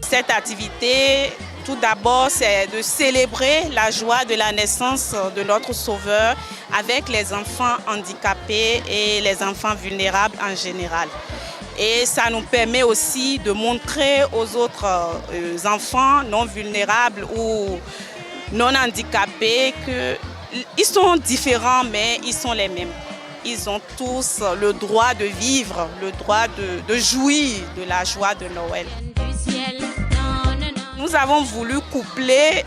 Cette activité, tout d'abord, c'est de célébrer la joie de la naissance de notre Sauveur avec les enfants handicapés et les enfants vulnérables en général. Et ça nous permet aussi de montrer aux autres enfants non vulnérables ou non handicapés qu'ils sont différents, mais ils sont les mêmes. Ils ont tous le droit de vivre, le droit de jouir de la joie de Noël. Nous avons voulu coupler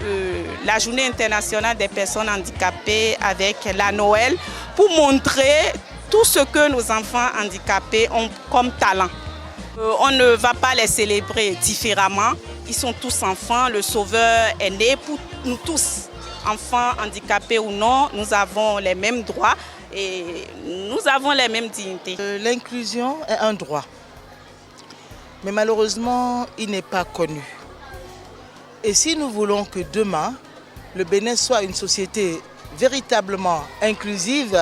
la Journée internationale des personnes handicapées avec la Noël pour montrer tout ce que nos enfants handicapés ont comme talent. On ne va pas les célébrer différemment. Ils sont tous enfants. Le Sauveur est né pour nous tous. Enfants handicapés ou non, nous avons les mêmes droits et nous avons les mêmes dignités. L'inclusion est un droit, mais malheureusement, il n'est pas connu. Et si nous voulons que demain, le Bénin soit une société véritablement inclusive,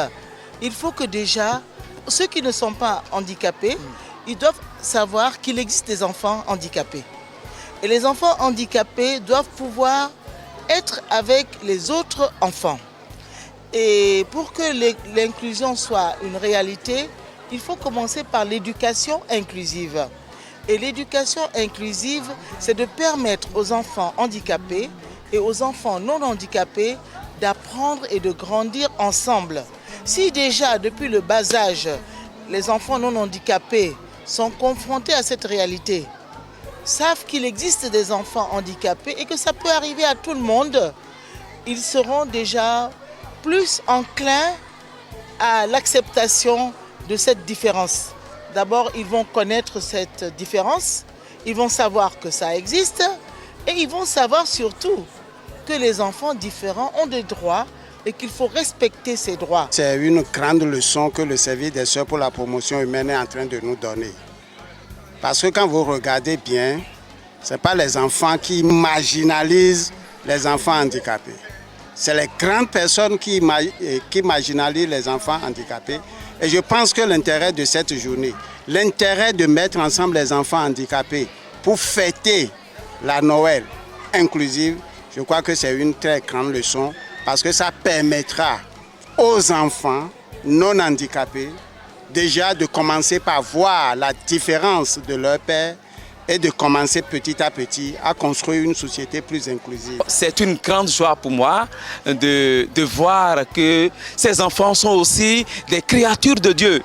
il faut que déjà, ceux qui ne sont pas handicapés, ils doivent savoir qu'il existe des enfants handicapés. Et les enfants handicapés doivent pouvoir être avec les autres enfants. Et pour que l'inclusion soit une réalité, il faut commencer par l'éducation inclusive. Et l'éducation inclusive, c'est de permettre aux enfants handicapés et aux enfants non handicapés d'apprendre et de grandir ensemble. Si déjà, depuis le bas âge, les enfants non handicapés sont confrontés à cette réalité, savent qu'il existe des enfants handicapés et que ça peut arriver à tout le monde, ils seront déjà plus enclins à l'acceptation de cette différence. D'abord, ils vont connaître cette différence, ils vont savoir que ça existe et ils vont savoir surtout que les enfants différents ont des droits et qu'il faut respecter ces droits. C'est une grande leçon que le service des Sœurs pour la promotion humaine est en train de nous donner. Parce que quand vous regardez bien, ce n'est pas les enfants qui marginalisent les enfants handicapés. C'est les grandes personnes qui marginalisent les enfants handicapés. Et je pense que l'intérêt de cette journée, l'intérêt de mettre ensemble les enfants handicapés pour fêter la Noël inclusive, je crois que c'est une très grande leçon parce que ça permettra aux enfants non handicapés déjà de commencer par voir la différence de leur père et de commencer petit à petit à construire une société plus inclusive. C'est une grande joie pour moi de voir que ces enfants sont aussi des créatures de Dieu.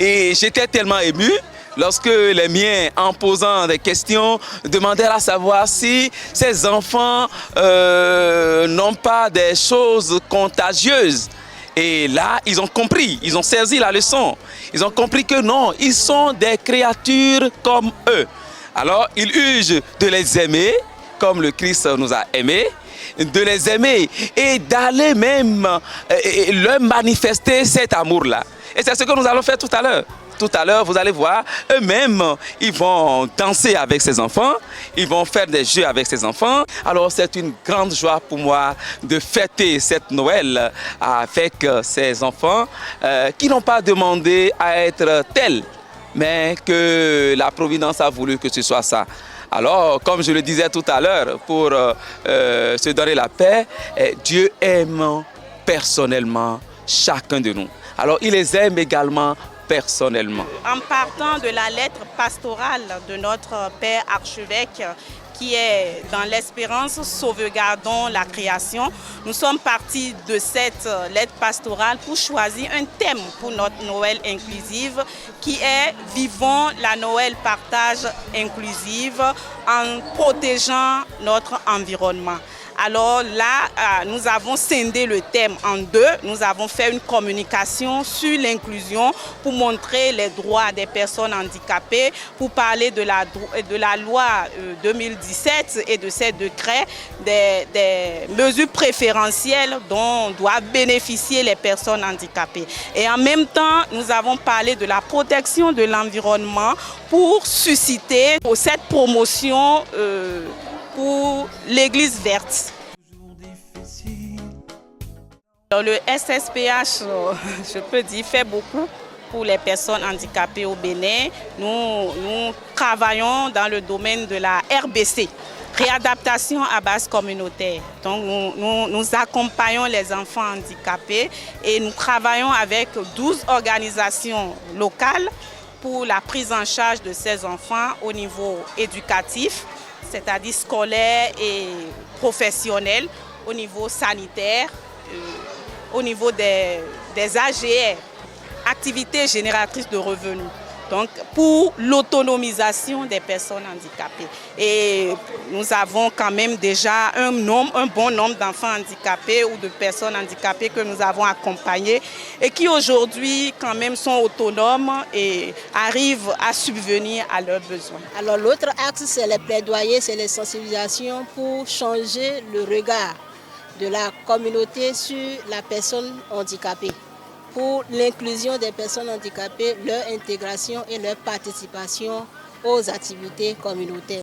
Et j'étais tellement ému lorsque les miens, en posant des questions, demandaient à savoir si ces enfants n'ont pas des choses contagieuses. Et là, ils ont compris, ils ont saisi la leçon. Ils ont compris que non, ils sont des créatures comme eux. Alors, il urge de les aimer, comme le Christ nous a aimés, de les aimer et d'aller même leur manifester cet amour-là. Et c'est ce que nous allons faire tout à l'heure. Tout à l'heure, vous allez voir, eux-mêmes, ils vont danser avec ces enfants, ils vont faire des jeux avec ces enfants. Alors, c'est une grande joie pour moi de fêter cette Noël avec ces enfants qui n'ont pas demandé à être tels, mais que la Providence a voulu que ce soit ça. Alors, comme je le disais tout à l'heure, pour se donner la paix, Dieu aime personnellement chacun de nous. Alors, il les aime également personnellement. En partant de la lettre pastorale de notre Père archevêque, qui est dans l'espérance, sauvegardons la création. Nous sommes partis de cette lettre pastorale pour choisir un thème pour notre Noël inclusive qui est « Vivons la Noël partage inclusive en protégeant notre environnement ». Alors là, nous avons scindé le thème en deux. Nous avons fait une communication sur l'inclusion pour montrer les droits des personnes handicapées, pour parler de la loi 2017 et de ces décrets, des mesures préférentielles dont doivent bénéficier les personnes handicapées. Et en même temps, nous avons parlé de la protection de l'environnement pour susciter cette promotion pour l'Église verte. Le SSPH, je peux dire, fait beaucoup pour les personnes handicapées au Bénin, nous travaillons dans le domaine de la RBC, réadaptation à base communautaire. Donc nous accompagnons les enfants handicapés et nous travaillons avec 12 organisations locales pour la prise en charge de ces enfants au niveau éducatif, c'est-à-dire scolaire et professionnel, au niveau sanitaire, au niveau des AGR, activités génératrices de revenus. Donc, pour l'autonomisation des personnes handicapées. Et nous avons quand même déjà un bon nombre d'enfants handicapés ou de personnes handicapées que nous avons accompagnés et qui aujourd'hui quand même sont autonomes et arrivent à subvenir à leurs besoins. Alors l'autre axe, c'est les plaidoyers, c'est les sensibilisations pour changer le regard de la communauté sur la personne handicapée, pour l'inclusion des personnes handicapées, leur intégration et leur participation aux activités communautaires.